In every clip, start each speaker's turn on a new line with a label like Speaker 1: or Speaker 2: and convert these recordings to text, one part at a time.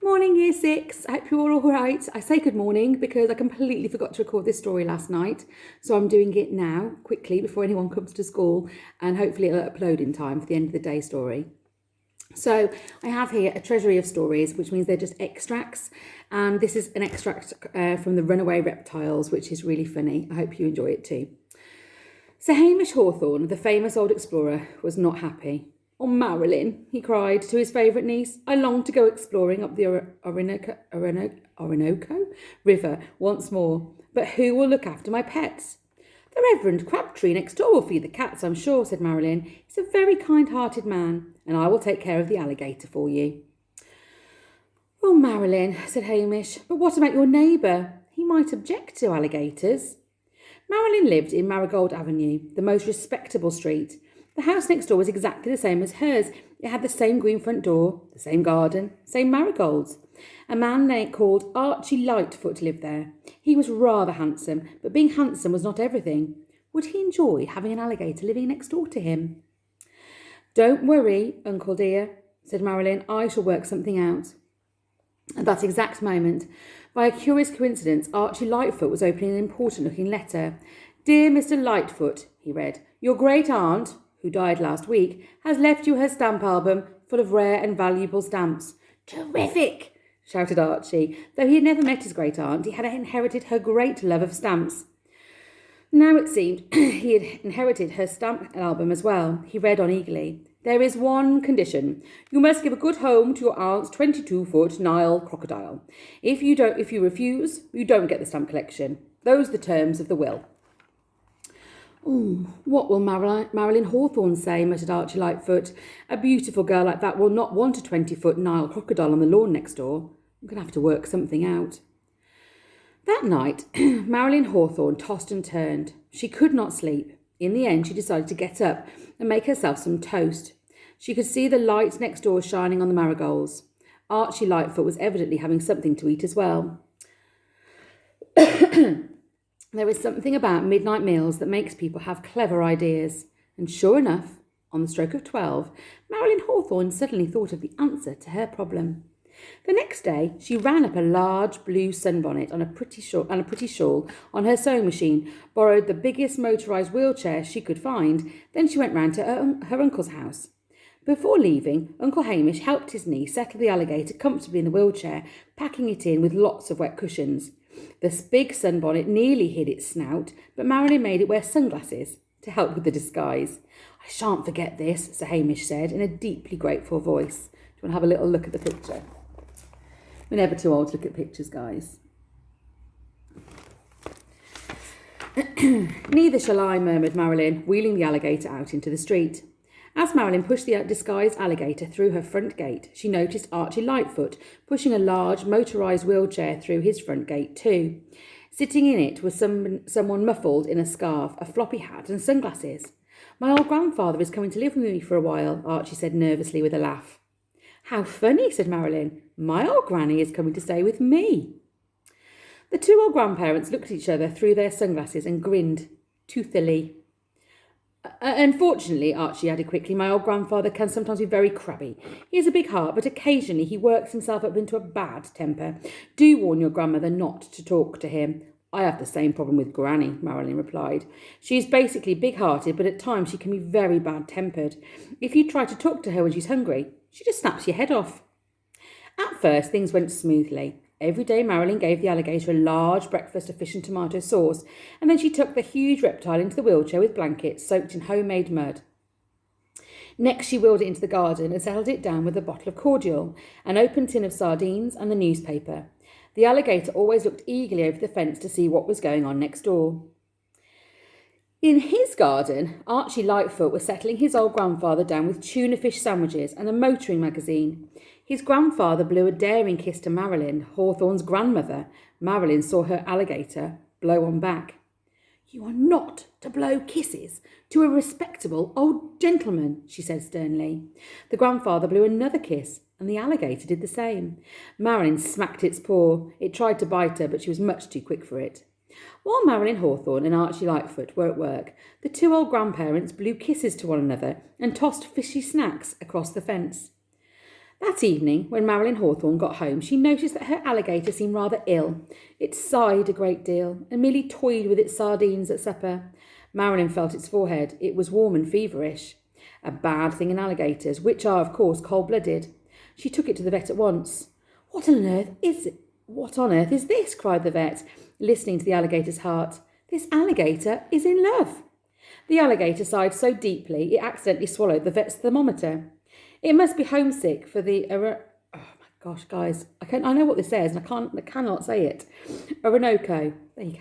Speaker 1: Morning, Year 6. I hope you're all right. I say good morning because I completely forgot to record this story last night. So I'm doing it now, quickly, before anyone comes to school. And hopefully it'll upload in time for the end of the day story. So I have here a treasury of stories, which means they're just extracts. And this is an extract from The Runaway Reptiles, which is really funny. I hope you enjoy it too. Sir Hamish Hawthorne, the famous old explorer, was not happy. "Oh, Marilyn," he cried to his favourite niece, "I long to go exploring up the Orinoco River once more. But who will look after my pets?" "The Reverend Crabtree next door will feed the cats, I'm sure," said Marilyn. "He's a very kind-hearted man, and I will take care of the alligator for you." "Well, Marilyn," said Hamish, "but what about your neighbour? He might object to alligators." Marilyn lived in Marigold Avenue, the most respectable street. The house next door was exactly the same as hers. It had the same green front door, the same garden, same marigolds. A man called Archie Lightfoot lived there. He was rather handsome, but being handsome was not everything. Would he enjoy having an alligator living next door to him? "Don't worry, Uncle dear," said Marilyn. "I shall work something out." At that exact moment, by a curious coincidence, Archie Lightfoot was opening an important-looking letter. "Dear Mr. Lightfoot," he read, "your great-aunt, who died last week, has left you her stamp album full of rare and valuable stamps." "Terrific!" shouted Archie. Though he had never met his great-aunt, he had inherited her great love of stamps. Now it seemed he had inherited her stamp album as well. He read on eagerly. "There is one condition. You must give a good home to your aunt's 22-foot Nile crocodile. If you refuse, you don't get the stamp collection. Those are the terms of the will." "Oh, what will Marilyn Hawthorne say?" muttered Archie Lightfoot. "A beautiful girl like that will not want a 20-foot Nile crocodile on the lawn next door. I'm going to have to work something out." That night, Marilyn Hawthorne tossed and turned. She could not sleep. In the end, she decided to get up and make herself some toast. She could see the light next door shining on the marigolds. Archie Lightfoot was evidently having something to eat as well. There is something about midnight meals that makes people have clever ideas. And sure enough, on the stroke of 12, Marilyn Hawthorne suddenly thought of the answer to her problem. The next day, she ran up a large blue sunbonnet and a pretty shawl on her sewing machine, borrowed the biggest motorised wheelchair she could find, then she went round to her uncle's house. Before leaving, Uncle Hamish helped his niece settle the alligator comfortably in the wheelchair, packing it in with lots of wet cushions. The big sunbonnet nearly hid its snout, but Marilyn made it wear sunglasses to help with the disguise. "I shan't forget this," Sir Hamish said in a deeply grateful voice. Do you want to have a little look at the picture? We're never too old to look at pictures, guys. "Neither shall I," murmured Marilyn, wheeling the alligator out into the street. As Marilyn pushed the disguised alligator through her front gate, she noticed Archie Lightfoot pushing a large motorised wheelchair through his front gate too. Sitting in it was someone muffled in a scarf, a floppy hat and sunglasses. "My old grandfather is coming to live with me for a while," Archie said nervously with a laugh. "How funny," said Marilyn. "My old granny is coming to stay with me." The two old grandparents looked at each other through their sunglasses and grinned toothily. "Unfortunately," Archie added quickly, "my old grandfather can sometimes be very crabby. He has a big heart, but occasionally he works himself up into a bad temper. Do warn your grandmother not to talk to him." "I have the same problem with Granny," Marilyn replied. "She is basically big-hearted, but at times she can be very bad-tempered. If you try to talk to her when she's hungry, she just snaps your head off." At first, things went smoothly. Every day Marilyn gave the alligator a large breakfast of fish and tomato sauce, and then she tucked the huge reptile into the wheelchair with blankets soaked in homemade mud. Next, she wheeled it into the garden and settled it down with a bottle of cordial, an open tin of sardines and the newspaper. The alligator always looked eagerly over the fence to see what was going on next door. In his garden, Archie Lightfoot was settling his old grandfather down with tuna fish sandwiches and a motoring magazine. His grandfather blew a daring kiss to Marilyn, Hawthorne's grandmother. Marilyn saw her alligator blow one back. "You are not to blow kisses to a respectable old gentleman," she said sternly. The grandfather blew another kiss, and the alligator did the same. Marilyn smacked its paw. It tried to bite her, but she was much too quick for it. While Marilyn Hawthorne and Archie Lightfoot were at work, the two old grandparents blew kisses to one another and tossed fishy snacks across the fence. That evening, when Marilyn Hawthorne got home, she noticed that her alligator seemed rather ill. It sighed a great deal and merely toyed with its sardines at supper. Marilyn felt its forehead. It was warm and feverish. A bad thing in alligators, which are, of course, cold-blooded. She took it to the vet at once. What on earth is this? Cried the vet, listening to the alligator's heart. This alligator is in love. The alligator sighed so deeply it accidentally swallowed the vet's thermometer. It must be homesick for the oh my gosh, guys, I know what this says and I cannot say it. Orinoco. There you go.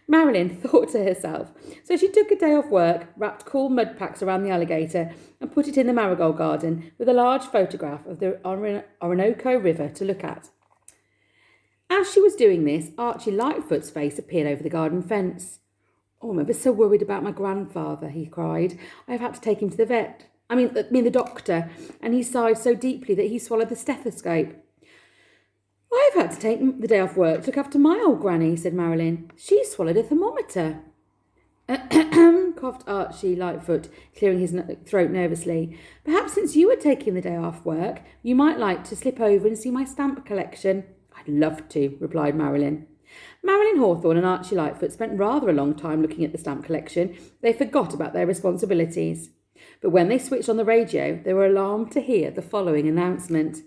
Speaker 1: Marilyn thought to herself. So she took a day off work, wrapped cool mud packs around the alligator and put it in the marigold garden with a large photograph of the Orinoco River to look at. As she was doing this, Archie Lightfoot's face appeared over the garden fence. Oh, I'm ever so worried about my grandfather, he cried. I've had to take him to the vet. I mean the doctor, and he sighed so deeply that he swallowed the stethoscope. I've had to take the day off work to look after my old granny, said Marilyn. She swallowed a thermometer. Coughed Archie Lightfoot, clearing his throat nervously. Perhaps since you were taking the day off work, you might like to slip over and see my stamp collection. I'd love to, replied Marilyn. Marilyn Hawthorne and Archie Lightfoot spent rather a long time looking at the stamp collection. They forgot about their responsibilities. But when they switched on the radio, they were alarmed to hear the following announcement.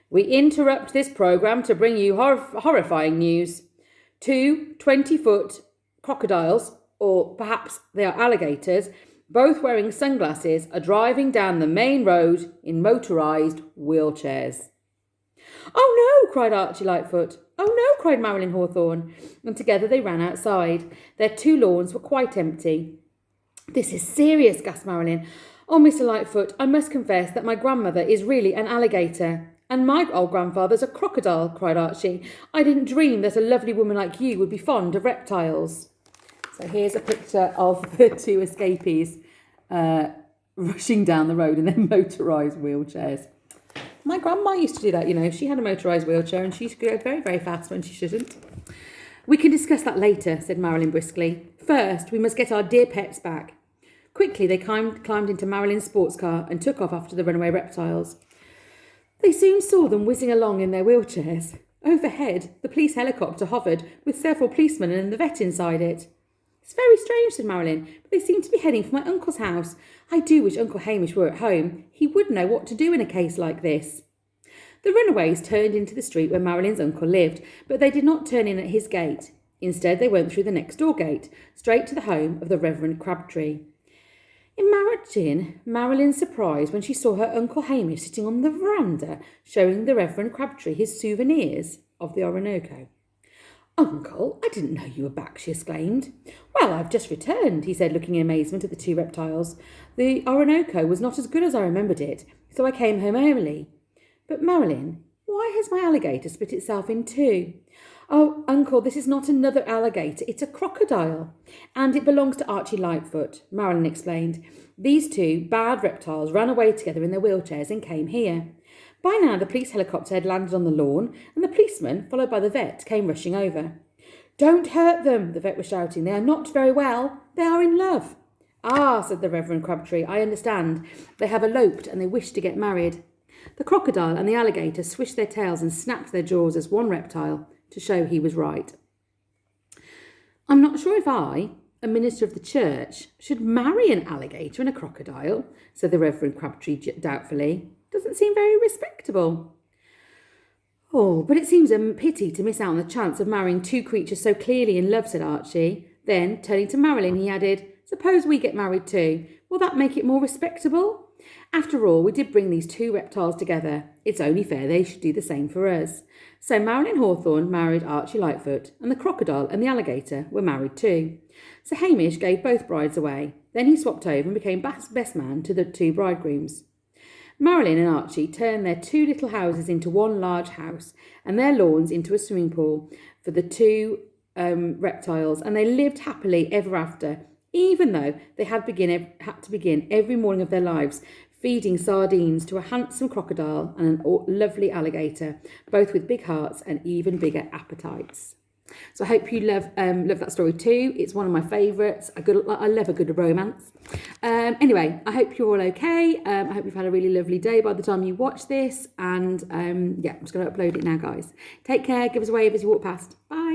Speaker 1: We interrupt this programme to bring you horrifying news. 2 20-foot crocodiles, or perhaps they are alligators, both wearing sunglasses, are driving down the main road in motorised wheelchairs. Oh no, cried Archie Lightfoot. Oh no, cried Marilyn Hawthorne. And together they ran outside. Their 2 lawns were quite empty. This is serious, gasped Marilyn. Oh, Mr. Lightfoot, I must confess that my grandmother is really an alligator. And my old grandfather's a crocodile, cried Archie. I didn't dream that a lovely woman like you would be fond of reptiles. So here's a picture of the 2 escapees rushing down the road in their motorised wheelchairs. My grandma used to do that, you know. She had a motorised wheelchair and she used to go very, very fast when she shouldn't. We can discuss that later, said Marilyn briskly. First, we must get our dear pets back. Quickly, they climbed into Marilyn's sports car and took off after the runaway reptiles. They soon saw them whizzing along in their wheelchairs. Overhead, the police helicopter hovered with several policemen and the vet inside it. It's very strange, said Marilyn, but they seem to be heading for my uncle's house. I do wish Uncle Hamish were at home. He would know what to do in a case like this. The runaways turned into the street where Marilyn's uncle lived, but they did not turn in at his gate. Instead, they went through the next door gate, straight to the home of the Reverend Crabtree. Imagine Marilyn's surprise when she saw her Uncle Hamish sitting on the veranda, showing the Reverend Crabtree his souvenirs of the Orinoco. Uncle, I didn't know you were back, she exclaimed. Well, I've just returned, he said, looking in amazement at the 2 reptiles. The Orinoco was not as good as I remembered it, so I came home early. But Marilyn, why has my alligator split itself in 2? Oh, Uncle, this is not another alligator, it's a crocodile. And it belongs to Archie Lightfoot, Marilyn explained. These 2 bad reptiles ran away together in their wheelchairs and came here. By now the police helicopter had landed on the lawn and the policeman, followed by the vet, came rushing over. Don't hurt them, the vet was shouting. They are not very well. They are in love. Ah, said the Reverend Crabtree, I understand. They have eloped and they wish to get married. The crocodile and the alligator swished their tails and snapped their jaws as one reptile, to show he was right. I'm not sure if I, a minister of the church, should marry an alligator and a crocodile, said the Reverend Crabtree doubtfully. Doesn't seem very respectable. Oh, but it seems a pity to miss out on the chance of marrying 2 creatures so clearly in love, said Archie. Then, turning to Marilyn, he added, Suppose we get married too. Will that make it more respectable? After all, we did bring these 2 reptiles together. It's only fair they should do the same for us. So Marilyn Hawthorne married Archie Lightfoot, and the crocodile and the alligator were married too. So Hamish gave both brides away. Then he swapped over and became best man to the 2 bridegrooms. Marilyn and Archie turned their 2 little houses into one large house, and their lawns into a swimming pool for the 2 reptiles, and they lived happily ever after, even though they had to begin every morning of their lives feeding sardines to a handsome crocodile and a lovely alligator, both with big hearts and even bigger appetites. So I hope you love that story too. It's one of my favourites. I love a good romance. Anyway, I hope you're all okay. I hope you've had a really lovely day by the time you watch this. And yeah, I'm just going to upload it now, guys. Take care. Give us a wave as you walk past. Bye.